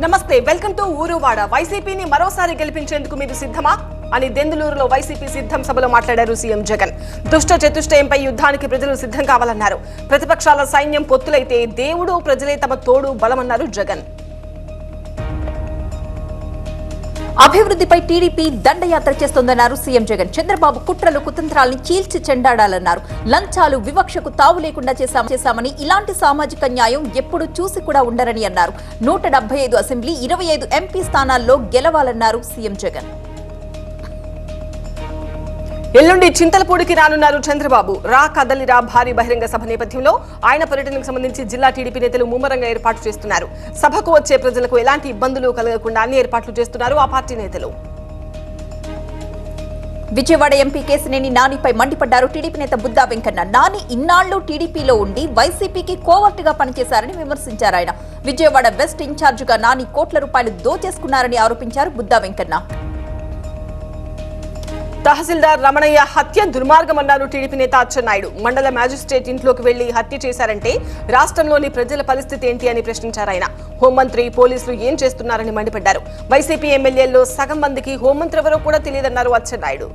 నమస్తే, welcome to ఊరువాడ. వైసీపీని మరోసారి గెలిపించేందుకు మీరు సిద్ధమా అని దెందులూరులో వైసీపీ సిద్ధం సభలో మాట్లాడారు సీఎం జగన్. దుష్ట చతుష్టయంపై యుద్ధానికి ప్రజలు సిద్ధం కావాలన్నారు. ప్రతిపక్షాల సైన్యం పొత్తులైతే దేవుడు ప్రజలే తమ తోడు బలమన్నారు జగన్. అభివృద్ధిపై టీడీపీ దండయాత్ర చేస్తోందన్నారు సీఎం జగన్. చంద్రబాబు కుట్రలు కుతంత్రాల్ని చీల్చి చెండాడాలన్నారు. లంచాలు వివక్షకు తావు లేకుండా చేశామని, ఇలాంటి సామాజిక న్యాయం ఎప్పుడు చూసి కూడా ఉండరని అన్నారు. 175 అసెంబ్లీ 25 ఎంపీ స్థానాల్లో గెలవాలన్నారు సీఎం జగన్. ఎల్లుండి చింతలపూడికి రానున్నారు చంద్రబాబు. రా కదలిరా భారీ బహిరంగ సభ నేపథ్యంలో ఆయన పర్యటనకు సంబంధించి జిల్లా టీడీపీ నేతలు ముమ్మరంగా ఏర్పాటు చేస్తున్నారు. సభకు వచ్చే ప్రజలకు ఎలాంటి ఇబ్బందులు కలగకుండా అన్ని ఏర్పాట్లు చేస్తున్నారు ఆ పార్టీ నేతలు. విజయవాడ ఎంపీ కేసినేని నానిపై మండిపడ్డారు టీడీపీ నేత బుద్దా వెంకన్న. నాని ఇన్నాళ్లు టీడీపీలో ఉండి వైసీపీకి కోవర్టుగా పనిచేశారని విమర్శించారు ఆయన. విజయవాడ వెస్ట్ ఇన్ఛార్జిగా నాని కోట్ల రూపాయలు దోచేసుకున్నారని ఆరోపించారు బుద్దా వెంకన్న. తహసీల్దార్ రమణయ్య హత్య దుర్మార్గమన్నారు టీడీపీ నేత అచ్చెన్నాయుడు. మండల మ్యాజిస్ట్రేట్ ఇంట్లోకి వెళ్లి హత్య చేశారంటే రాష్ట్రంలోని ప్రజల పరిస్థితి ఏంటి అని ప్రశ్నించారు ఆయన. హోంమంత్రి, పోలీసులు ఏం చేస్తున్నారని మండిపడ్డారు. వైసీపీ ఎమ్మెల్యేల్లో సగం మందికి హోంమంత్రి ఎవరో కూడా తెలియదన్నారు అచ్చెన్నాయుడు.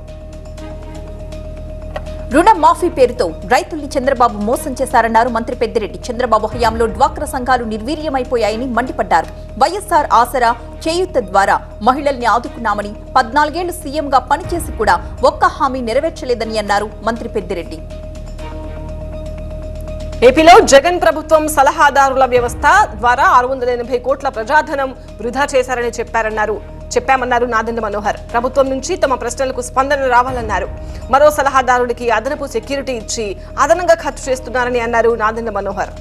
రుణ మాఫీ పేరుతో రైతుల్ని చంద్రబాబు మోసం చేశారన్నారు మంత్రి పెద్దిరెడ్డి. చంద్రబాబు హయాంలో డ్వాక్రా సంఘాలు నిర్వీర్యమైపోయాయని మండిపడ్డారు. వైఎస్ఆర్ ఆసరా, చేయూత ద్వారా మహిళల్ని ఆదుకున్నామని, 14 ఏళ్లు సీఎంగా పనిచేసి కూడా ఒక్క హామీ నెరవేర్చలేదని అన్నారు మంత్రి పెద్దిరెడ్డి. ఏపీలో జగన్ ప్రభుత్వం సలహాదారుల వ్యవస్థ ద్వారా 680 కోట్ల ప్రజాధనం వృధా చేశారని చెప్పామన్నారు నాదెండ్ల మనోహర్. ప్రభుత్వం నుంచి తమ ప్రశ్నలకు స్పందన రావాలన్నారు. మరో సలహాదారుడికి అదనపు సెక్యూరిటీ ఇచ్చి అదనంగా ఖర్చు చేస్తున్నారని అన్నారు నాదెండ్ల మనోహర్.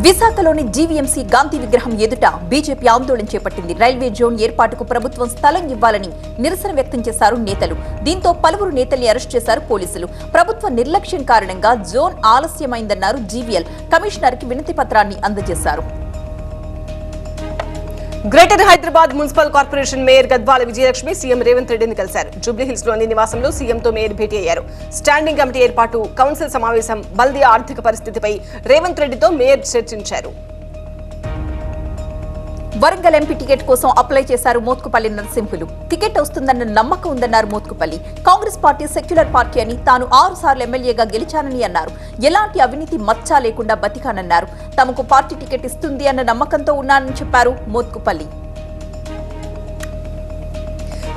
విశాఖలోని జీవీఎంసీ గాంధీ విగ్రహం ఎదుట బీజేపీ ఆందోళన చేపట్టింది. రైల్వే జోన్ ఏర్పాటుకు ప్రభుత్వం స్థలం ఇవ్వాలని నిరసన వ్యక్తం చేశారు నేతలు. దీంతో పలువురు నేతల్ని అరెస్ట్ చేశారు పోలీసులు. ప్రభుత్వ నిర్లక్ష్యం కారణంగా జోన్ ఆలస్యమైందన్నారు జీవీఎల్. కమిషనర్ కి వినతి పత్రాన్ని అందజేశారు. Greater Hyderabad municipal corporation mayor Gadwal Vijayalakshmi CM Revanth రెడ్డిని కలిశారు. జూబ్లీహిల్స్ లోని నివాసంలో సీఎంతో మేయర్ భేటీ అయ్యారు. స్టాండింగ్ కమిటీ ఏర్పాటు, కౌన్సిల్ సమావేశం, బల్దియా ఆర్థిక పరిస్థితిపై రేవంత్ రెడ్డితో మేయర్ చర్చించారు. వరంగల్ ఎంపీ టికెట్ కోసం అప్లై చేశారు మోత్కుపల్లి నరసింహులు. టికెట్ వస్తుందన్న నమ్మకం ఉందన్నారు Motkupalli. Congress party secular party అని, తాను 6 సార్లు ఎమ్మెల్యేగా గెలిచానని అన్నారు. ఎలాంటి అవినీతి మచ్చా లేకుండా బతికానన్నారు. తమకు పార్టీ టికెట్ ఇస్తుంది అన్న నమ్మకంతో ఉన్నానని చెప్పారు మోత్కుపల్లి.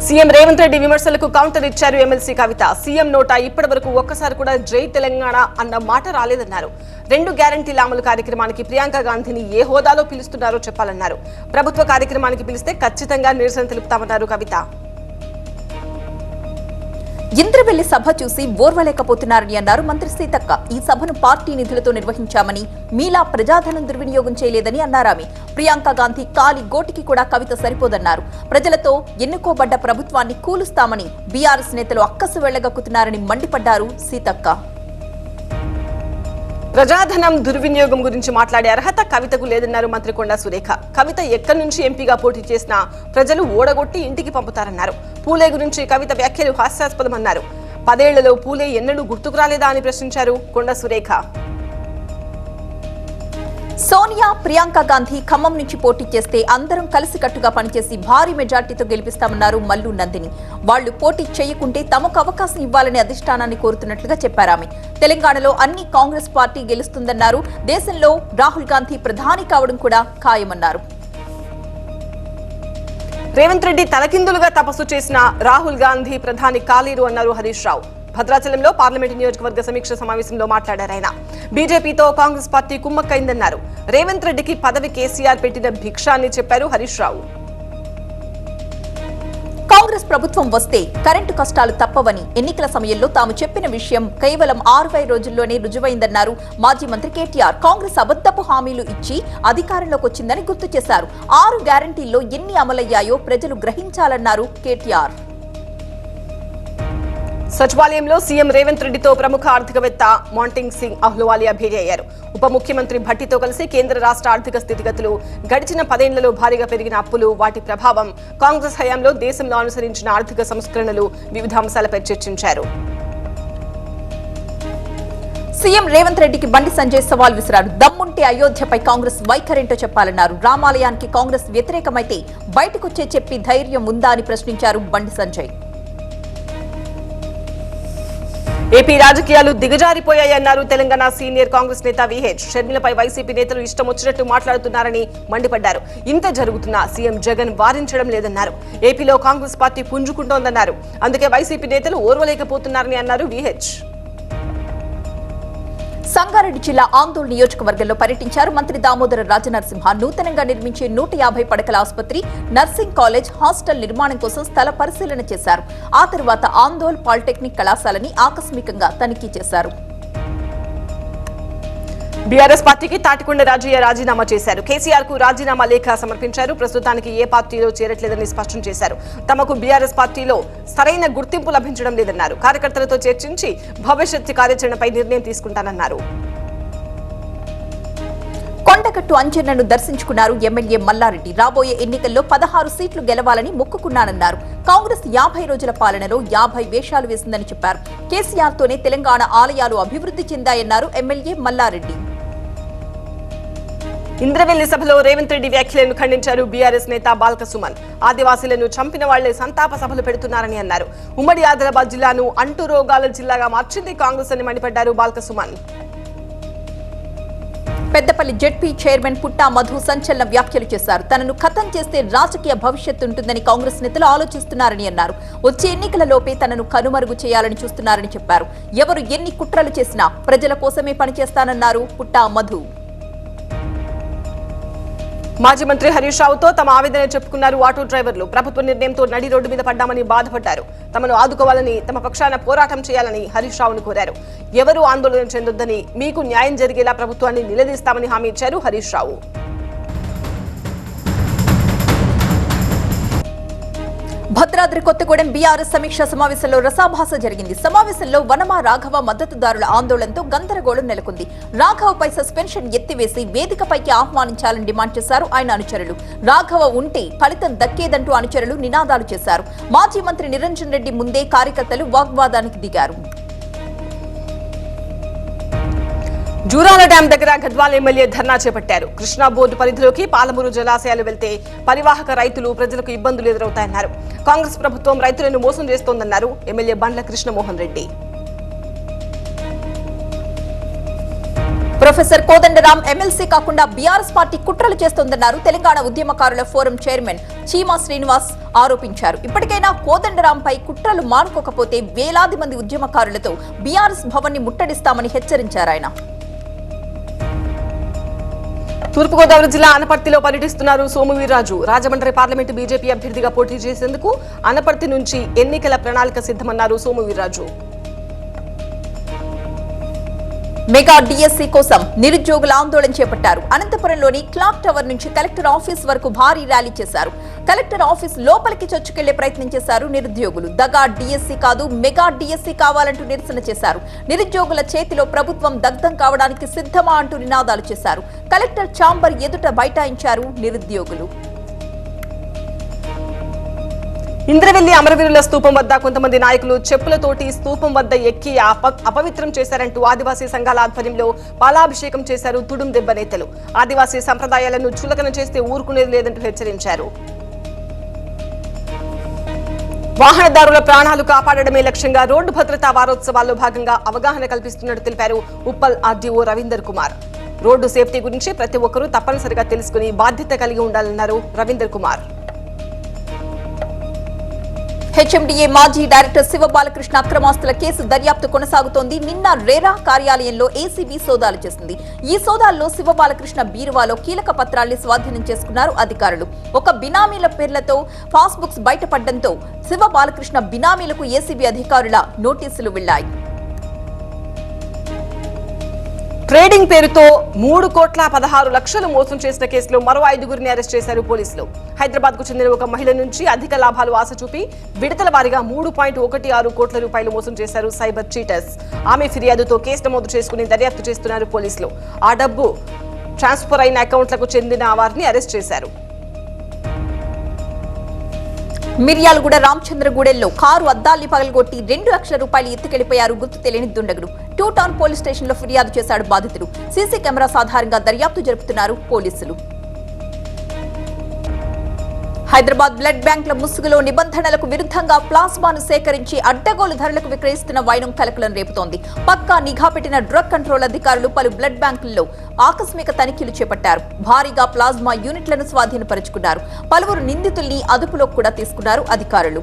సీఎం రేవంత్ రెడ్డి విమర్శలకు కౌంటర్ ఇచ్చారు ఎమ్మెల్సీ కవిత. సీఎం నోట ఇప్పటి వరకు ఒక్కసారి కూడా జై తెలంగాణ అన్న మాట రాలేదన్నారు. 2 గ్యారంటీల అమలు కార్యక్రమానికి ప్రియాంక గాంధీని ఏ హోదాలో పిలుస్తున్నారో చెప్పాలన్నారు. ప్రభుత్వ కార్యక్రమానికి పిలిస్తే ఖచ్చితంగా నిరసన తెలుపుతామన్నారు కవిత. ఇంద్రవెల్లి సభ చూసి ఓర్వలేకపోతున్నారని అన్నారు మంత్రి సీతక్క. ఈ సభను పార్టీ నిధులతో నిర్వహించామని, మీలా ప్రజాధనం దుర్వినియోగం చేయలేదని అన్నారామె. ప్రియాంక గాంధీ కాలి గోటికి కూడా కవిత సరిపోదన్నారు. ప్రజలతో ఎన్నుకోబడ్డ ప్రభుత్వాన్ని కూలుస్తామని బీఆర్ఎస్ నేతలు అక్కసు వెళ్లగక్కుతున్నారని మండిపడ్డారు సీతక్క. ప్రజాధనం దుర్వినియోగం గురించి మాట్లాడే అర్హత కవితకు లేదన్నారు మంత్రి కొండా సురేఖ. కవిత ఎక్కడి నుంచి ఎంపీగా పోటీ చేసినా ప్రజలు ఓడగొట్టి ఇంటికి పంపుతారన్నారు. పూలే గురించి కవిత వ్యాఖ్యలు హాస్యాస్పదమన్నారు. 10 ఏళ్లలో పూలే ఎన్నడూ గుర్తుకు రాలేదా అని ప్రశ్నించారు కొండా సురేఖ. సోనియా, ప్రియాంక గాంధీ ఖమ్మం నుంచి పోటీ చేస్తే అందరం కలిసికట్టుగా పనిచేసి భారీ మెజార్టీతో గెలిపిస్తామన్నారు మల్లు నందిని. వాళ్లు పోటీ చేయకుంటే తమకు అవకాశం ఇవ్వాలని అధిష్టానాన్ని కోరుతున్నట్లుగా చెప్పారామె. తెలంగాణలో అన్ని కాంగ్రెస్ పార్టీ గెలుస్తుందన్నారు. దేశంలో రాహుల్ గాంధీ ప్రధాని కావడం కూడా ఖాయమన్నారు. రేవంత్ రెడ్డి తలకిందులుగా తపస్సు చేసిన రాహుల్ గాంధీ ప్రధాని కాలేరు అన్నారు హరీష్ రావు. భద్రాచలంలో పార్లమెంటు నియోజకవర్గ సమీక్ష సమావేశంలో మాట్లాడారు ఆయన. బీజేపీతో కాంగ్రెస్ పార్టీ కుమ్మక్కైందన్నారు. రేవంత్ రెడ్డికి పదవి కేసీఆర్ పెట్టిన భిక్ష అని చెప్పారు హరీష్ రావు. కాంగ్రెస్ ప్రభుత్వం వస్తే కరెంటు కష్టాలు తప్పవని, ఎన్నికల సమయంలో తాము చెప్పిన విషయం కేవలం 60 రోజుల్లోనే రుజువైందన్నారు మాజీ మంత్రి కేటీఆర్. కాంగ్రెస్ అబద్ధపు హామీలు ఇచ్చి అధికారంలోకి వచ్చిందని గుర్తు చేశారు. 6 గ్యారంటీల్లో ఎన్ని అమలయ్యాయో ప్రజలు గ్రహించాలన్నారు కేటీఆర్. సచివాలయంలో సీఎం రేవంత్ రెడ్డితో ప్రముఖ ఆర్థికవేత్త మాంటింగ్ సింగ్ అహ్లూవాలియా భేటీ అయ్యారు. ఉప ముఖ్యమంత్రి భట్టితో కలిసి కేంద్ర రాష్ట్ర ఆర్థిక స్థితిగతులు, గడిచిన 10 ఏళ్లలో భారీగా పెరిగిన అప్పులు, వాటి ప్రభావం, కాంగ్రెస్ హయాంలో దేశంలో అనుసరించిన ఆర్థిక సంస్కరణలు, వివిధ అంశాలపై చర్చించారు. సీఎం రేవంత్ రెడ్డికి బండి సంజయ్ సవాల్ విసిరారు. దమ్ముంటే అయోధ్యపై కాంగ్రెస్ వైఖరేంటో చెప్పాలన్నారు. రామాలయానికి కాంగ్రెస్ వ్యతిరేకమైతే బయటకొచ్చే చెప్పి ధైర్యం ఉందా అని ప్రశ్నించారు బండి సంజయ్. ఏపీ రాజకీయాలు దిగజారిపోయాయన్నారు తెలంగాణ సీనియర్ కాంగ్రెస్ నేత విహెచ్. షర్మిలపై వైసీపీ నేతలు ఇష్టం వచ్చినట్టు మాట్లాడుతున్నారని మండిపడ్డారు. ఇంత జరుగుతున్నా సీఎం జగన్ వారించడం లేదన్నారు. ఏపీలో కాంగ్రెస్ పార్టీ పుంజుకుంటోందన్నారు. అందుకే వైసీపీ నేతలు ఓర్వలేకపోతున్నారని అన్నారు విహెచ్. సంగారెడ్డి జిల్లా ఆందోళన నియోజకవర్గంలో పర్యటించారు మంత్రి దామోదర రాజనరసింహ. నూతనంగా నిర్మించే 150 పడకల ఆసుపత్రి, నర్సింగ్ కాలేజ్, హాస్టల్ నిర్మాణం కోసం స్థల పరిశీలన చేశారు. ఆ తర్వాత ఆందోళన పాలిటెక్నిక్ కళాశాలని ఆకస్మికంగా తనిఖీ చేశారు. బీఆర్ఎస్ పార్టీకి తాటికొండ రాజయ్య రాజీనామా చేశారు. కేసీఆర్ కు రాజీనామా లేఖ సమర్పించారు. ప్రస్తుతానికి ఏ పార్టీలో చేరట్లేదని స్పష్టం చేశారు. తమకు బీఆర్ఎస్ పార్టీలో సరైన గుర్తింపు లభించడం లేదన్నారు. కార్యకర్తలతో చర్చించి భవిష్యత్తు కార్యాచరణపై నిర్ణయం తీసుకుంటానన్నారు. కొండగట్టు అంజన్నను దర్శించుకున్నారు ఎమ్మెల్యే మల్లారెడ్డి. రాబోయే ఎన్నికల్లో 16 సీట్లు గెలవాలని మొక్కుకున్నానన్నారు. కాంగ్రెస్ 50 రోజుల పాలనలో 50 వేషాలు వేసిందని చెప్పారు. కేసీఆర్ తోనే తెలంగాణ ఆలయాలు అభివృద్ధి చెందాయన్నారు ఎమ్మెల్యే మల్లారెడ్డి. ఇంద్రవెల్లి సభలో రేవంత్ రెడ్డి వ్యాఖ్యలను ఖండించారు బీఆర్ఎస్ నేత బాల్క సుమన్. ఆదివాసీలను చంపిన వాళ్లే సంతాప సభలు పెడుతున్నారని అన్నారు. ఉమ్మడి ఆదిలాబాద్ జిల్లాను అంటు రోగాల జిల్లాగా మార్చింది కాంగ్రెస్ అని మండిపడ్డారు బాల్క సుమన్. పెద్దపల్లి జెడ్పీ చైర్మన్ పుట్టా మధు సంచలన వ్యాఖ్యలు చేశారు. తనను ఖతం చేస్తే రాజకీయ భవిష్యత్తు ఉంటుందని కాంగ్రెస్ నేతలు ఆలోచిస్తున్నారని అన్నారు. వచ్చే ఎన్నికలలోపే తనను కనుమరుగు చేయాలని చూస్తున్నారని చెప్పారు. ఎవరు ఎన్ని కుట్రలు చేసినా ప్రజల కోసమే పనిచేస్తానన్నారు పుట్టా మధు. మాజీ మంత్రి హరీష్ రావుతో తమ ఆవేదన చెప్పుకున్నారు ఆటో డ్రైవర్లు. ప్రభుత్వ నిర్ణయంతో నడి రోడ్డు మీద పడ్డామని బాధపడ్డారు. తమను ఆదుకోవాలని, తమ పక్షాన పోరాటం చేయాలని హరీష్ రావును కోరారు. ఎవరూ ఆందోళన చెందొద్దని, మీకు న్యాయం జరిగేలా ప్రభుత్వాన్ని నిలదీస్తామని హామీ ఇచ్చారు హరీష్ రావు. భద్రాద్రి కొత్తగూడెం బీఆర్ఎస్ సమీక్ష సమావేశంలో రసాభాస జరిగింది. సమావేశంలో వనమా రాఘవ మద్దతుదారుల ఆందోళనతో గందరగోళం నెలకొంది. రాఘవపై సస్పెన్షన్ ఎత్తివేసి వేదికపైకి ఆహ్వానించాలని డిమాండ్ చేశారు ఆయన అనుచరులు. రాఘవ ఉంటే ఫలితం దక్కేదంటూ అనుచరులు నినాదాలు చేశారు. మాజీ మంత్రి నిరంజన్ రెడ్డి ముందే కార్యకర్తలు వాగ్వాదానికి దిగారు. జూరాల డ్యాం దగ్గర గద్వాల ఎమ్మెల్యే ధర్నా చేపట్టారు. కృష్ణా బోర్డు పరిధిలోకి పాలమూరు జలాశయాలు వెళ్తే పరివాహక రైతులు, ప్రజలకు ఇబ్బందులు ఎదురవుతాయన్నారు. కాంగ్రెస్ ప్రభుత్వం రైతులను మోసం చేస్తోందన్నారు ఎమ్మెల్యే బండ్ల కృష్ణమోహన్ రెడ్డి. ప్రొఫెసర్ కోదండరాం ఎమ్మెల్సీ కాకుండా బీఆర్ఎస్ పార్టీ కుట్రలు చేస్తోందన్నారు తెలంగాణ ఉద్యమకారుల ఫోరం చైర్మన్ చీమా శ్రీనివాస్ ఆరోపించారు. ఇప్పటికైనా కోదండరాంపై కుట్రలు మానుకోకపోతే వేలాది మంది ఉద్యమకారులతో బీఆర్ఎస్ భవన్ ని ముట్టడిస్తామని హెచ్చరించారు ఆయన. తూర్పుగోదావరి జిల్లా అనపర్తిలో పర్యటిస్తున్నారు సోము వీర్రాజు. రాజమండ్రి పార్లమెంటు బీజేపీ అభ్యర్థిగా పోటీ చేసేందుకు అనపర్తి నుంచి ఎన్నికల ప్రణాళిక సిద్ధమన్నారు సోము వీర్రాజు. మెగా డిఎస్సీ కోసం నిరుద్యోగుల ఆందోళన చేపట్టారు. అనంతపురంలోని క్లాక్ టవర్ నుంచి కలెక్టర్ ఆఫీస్ వరకు భారీ ర్యాలీ చేశారు. కలెక్టర్ ఆఫీస్ లోపలికి చొచ్చుకెళ్లే ప్రయత్నం చేశారు నిరుద్యోగులు. దగా డిఎస్సీ కాదు, మెగా డిఎస్సీ కావాలంటూ నిరసన చేశారు. నిరుద్యోగుల చేతిలో ప్రభుత్వం దగ్ధం కావడానికి సిద్ధమా అంటూ నినాదాలు చేశారు. కలెక్టర్ ఛాంబర్ ఎదుట బైఠాయించారు నిరుద్యోగులు. ఇంద్రవెల్లి అమరవీరుల స్తూపం వద్ద కొంతమంది నాయకులు చెప్పులతోటి స్తూపం వద్ద ఎక్కి అపవిత్రం చేశారంటూ ఆదివాసీ సంఘాల ఆధ్వర్యంలో పాలాభిషేకం చేశారు తుడుం దెబ్బ నేతలు. ఆదివాసీ సంప్రదాయాలను చులకన చేస్తే ఊరుకునేది లేదంటూ హెచ్చరించారు. వాహనదారుల ప్రాణాలు కాపాడడమే లక్ష్యంగా రోడ్డు భద్రతా వారోత్సవాల్లో భాగంగా అవగాహన కల్పిస్తున్నట్టు తెలిపారు Uppal RDO Ravinder Kumar. Road safety గురించి ప్రతి ఒక్కరూ తప్పనిసరిగా తెలుసుకుని బాధ్యత కలిగి ఉండాలన్నారు రవీందర్ కుమార్. హెచ్ఎండిఏ మాజీ డైరెక్టర్ శివబాలకృష్ణ అక్రమాస్తుల కేసు దర్యాప్తు కొనసాగుతోంది. నిన్న రేరా కార్యాలయంలో ఏసీబీ సోదాలు చేసింది. ఈ సోదాల్లో శివబాలకృష్ణ బీరువాలో కీలక పత్రాల్ని స్వాధీనం చేసుకున్నారు అధికారులు. ఒక బినామీల పేర్లతో పాస్బుక్స్ బయటపడడంతో శివబాలకృష్ణ బినామీలకు ఏసీబీ అధికారుల నోటీసులు వెళ్లాయి. ట్రేడింగ్ పేరుతో 3,16,00,000 మోసం చేసిన కేసులో మరో 5గురిని అరెస్ట్ చేశారు పోలీసులు. హైదరాబాద్ కు చెందిన ఒక మహిళ నుంచి అధిక లాభాలు ఆశ చూపి విడతల వారీగా 3.16 కోట్ల రూపాయలు మోసం చేశారు సైబర్ చీటర్స్. ఆమె ఫిర్యాదుతో కేసు నమోదు చేసుకుని దర్యాప్తు చేస్తున్నారు పోలీసులు. ఆ డబ్బు ట్రాన్స్ఫర్ అయిన అకౌంట్లకు చెందిన వారిని అరెస్ట్ చేశారు. మిర్యాలగూడ రామచంద్రగూడెల్లో కారు అద్దాల్ని పగలగొట్టి 2 లక్షల రూపాయలు ఎత్తుకెళ్లిపోయారు గుర్తు తెలియని దుండగులు. 2 టౌన్ పోలీస్ స్టేషన్ లో ఫిర్యాదు చేశాడు బాధితుడు. సీసీ కెమెరాస్ ఆధారంగా దర్యాప్తు జరుపుతున్నారు పోలీసులు. హైదరాబాద్ బ్లడ్ బ్యాంకుల ముసుగులో నిబంధనలకు విరుద్ధంగా ప్లాస్మాను సేకరించి అడ్డగోలు ధరలకు విక్రయిస్తున్న వైనం కలకలం రేపుతోంది. పక్కా నిఘా పెట్టిన డ్రగ్ కంట్రోల్ అధికారులు పలు బ్లడ్ బ్యాంకుల్లో ఆకస్మిక తనిఖీలు చేపట్టారు. భారీగా ప్లాస్మా యూనిట్లను స్వాధీనపరుచుకున్నారు. పలువురు నిందితుల్ని అదుపులోకి కూడా తీసుకున్నారు అధికారులు.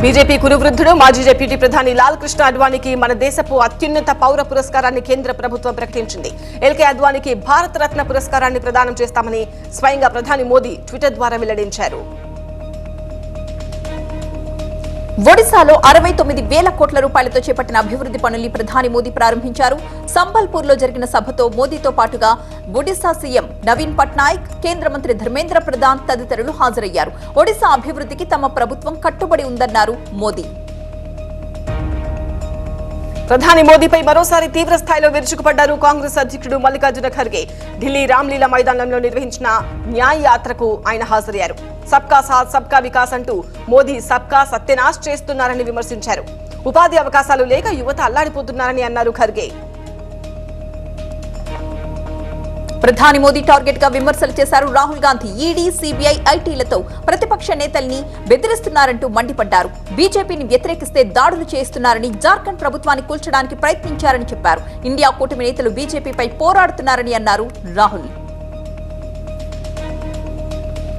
బీజేపీ కురువృద్ధుడు మాజీ డిప్యూటీ ప్రధాని లాల్ కృష్ణ అద్వానీకి మన దేశపు అత్యున్నత పౌర పురస్కారాన్ని కేంద్ర ప్రభుత్వం ప్రకటించింది. ఎల్కే అద్వానీకి భారత రత్న పురస్కారాన్ని ప్రదానం చేస్తామని స్వయంగా ప్రధాని మోదీ ట్విట్టర్ ద్వారా వెల్లడించారు. ఒడిశాలో 69,000 కోట్ల రూపాయలతో చేపట్టిన అభివృద్ధి పనుల్ని ప్రధాని మోదీ ప్రారంభించారు. సంబల్పూర్ లో జరిగిన సభతో మోదీతో పాటుగా ఒడిశా సీఎం నవీన్ పట్నాయక్, కేంద్ర మంత్రి ధర్మేంద్ర ప్రధాన్ తదితరులు హాజరయ్యారు. ఒడిశా అభివృద్ధికి తమ ప్రభుత్వం కట్టుబడి ఉందన్నారు మోదీ. ప్రధాని మోదీపై మరోసారి తీవ్ర స్థాయిలో విరుచుకుపడ్డారు కాంగ్రెస్ అధ్యక్షుడు మల్లికార్జున ఖర్గే. ఢిల్లీ రామ్లీలా మైదానంలో నిర్వహించిన న్యాయ యాత్రకు ఆయన హాజరయ్యారు. సబ్కా సాథ్ సబ్కా వికాస్ అంటూ మోదీ సబ్కా సత్యనాశ్ చేస్తున్నారని విమర్శించారు. ఉపాధి అవకాశాలు లేక యువత అల్లాడిపోతున్నారని అన్నారు ఖర్గే. ప్రధాని మోదీ టార్గెట్ గా విమర్శలు చేశారు రాహుల్ గాంధీ. ఈడీ, సిబిఐ, ఐటీలతో ప్రతిపక్ష నేతల్ని బెదిరిస్తున్నారంటూ మండిపడ్డారు. బీజేపీని వ్యతిరేకిస్తే దాడులు చేస్తున్నారని, జార్ఖండ్ ప్రభుత్వాన్ని కూల్చడానికి ప్రయత్నించారని చెప్పారు. ఇండియా కూటమి నేతలు బీజేపీపై పోరాడుతున్నారని అన్నారు రాహుల్.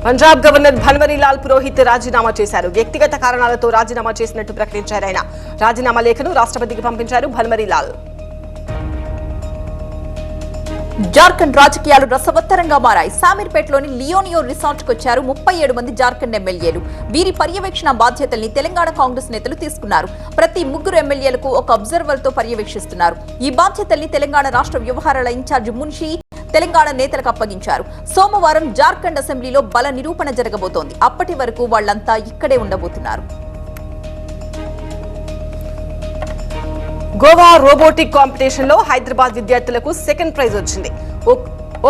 పంజాబ్ గవర్నర్ భన్వరీలాల్ పురోహిత్ రాజీనామా చేశారు. వ్యక్తిగత కారణాలతో రాజీనామా చేసినట్టు ప్రకటించారు ఆయన. రాజీనామా లేఖను రాష్ట్రపతికి పంపించారు భన్వరీలాల్. జార్ఖండ్ రాజకీయాలు రసవత్తరంగా మారాయి. సామీర్పేటలోని లియోనియో రిసార్ట్ కు వచ్చారు 37 మంది జార్ఖండ్ ఎమ్మెల్యేలు. వీరి పర్యవేక్షణ బాధ్యతల్ని తెలంగాణ కాంగ్రెస్ నేతలు తీసుకున్నారు. ప్రతి 3 ఎమ్మెల్యేలకు ఒక అబ్జర్వర్ తో పర్యవేక్షిస్తున్నారు. ఈ బాధ్యతల్ని తెలంగాణ రాష్ట్ర వ్యవహారాల ఇన్ఛార్జ్ మున్షి తెలంగాణ నేతలకు అప్పగించారు. సోమవారం జార్ఖండ్ అసెంబ్లీలో బల నిరూపణ జరగబోతోంది. అప్పటి వరకు వాళ్లంతా ఇక్కడే ఉండబోతున్నారు. గోవా రోబోటిక్ కాంపిటీషన్ లో హైదరాబాద్ విద్యార్థులకు సెకండ్ ప్రైజ్ వచ్చింది.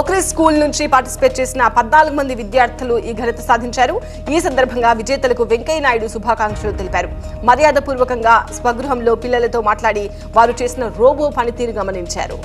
ఓక్రిస్ స్కూల్ నుంచి పార్టిసిపేట్ చేసిన 14 మంది విద్యార్థులు ఈ ఘనత సాధించారు. ఈ సందర్భంగా విజేతలకు వెంకయ్య నాయుడు శుభాకాంక్షలు తెలిపారు. మర్యాదపూర్వకంగా స్వగృహంలో పిల్లలతో మాట్లాడి వారు చేసిన రోబో పనితీరు గమనించారు.